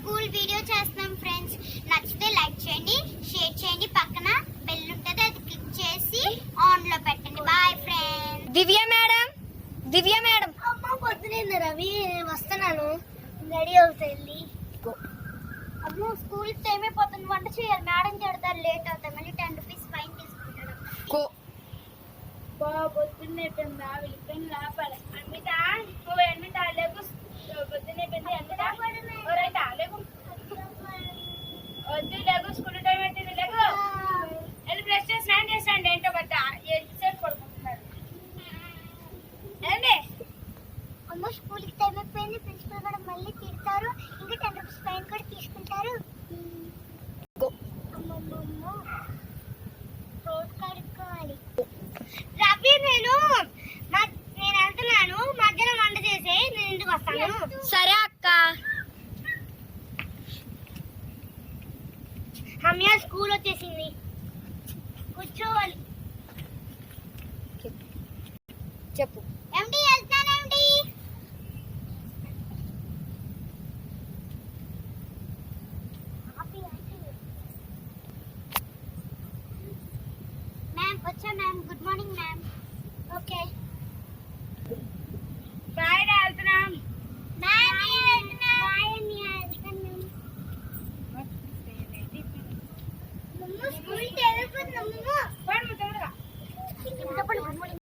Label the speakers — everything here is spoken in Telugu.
Speaker 1: స్కూల్ వీడియో చేస్తున్నాం ఫ్రెండ్స్. నచ్చితే లైక్ చేయండి, షేర్ చేయండి, పక్కన బెల్ ఉంటుంది అది క్లిక్ చేసి ఆన్ లో పెట్టండి. Bye friends.
Speaker 2: దివ్య మేడం
Speaker 1: అమ్మ పొద్దునేంది రవి, వస్తున్నాను, రెడీ అవుతాయి. అమ్మో స్కూల్ టైం అయిపోతుంది, వంట చేయాలి, మేడం తిడతారు, లేట్ అవుతాయి, మళ్ళీ 10 రూపీస్ ఫైన్ తీసుకుంటాడు. పొద్దున్నే వెళ్ళిపోయింది లోపలే. అన్నిట అన్నిట లేకు పొద్దున్నే రైట్ లేకు వద్దు, లేకు స్కూల్ టైం అవుతుంది, లేకు వెళ్ళి బ్రష్ చేసి స్నానం చేస్తాండి. ఏంటో బట్ట ఎంతసేపు పడుకుంటున్నారు ఏంటి? అమ్మ స్కూల్కి టైం అయిపోయింది, ప్రిన్సిపల్ కూడా మళ్ళీ తిడతారు, ఇంకా 10 రూపీస్ ఫైన్ కూడా తీసుకుంటారు. అమ్మమ్మమ్మ రోడ్ కడుక్కోవాలి. రవి నేను వెళ్తున్నాను, మధ్యాహ్నం వంట చేసి నేను ఇంటికి వస్తాను.
Speaker 2: సరే అక్క.
Speaker 1: రమ్య స్కూల్ వచ్చేసింది, కూర్చోవాలి.
Speaker 2: చెప్పు.
Speaker 1: ఏమిటి వెళ్తానేమిటి? మ్యామ్ వచ్చా ma'am, good morning ma'am. Okay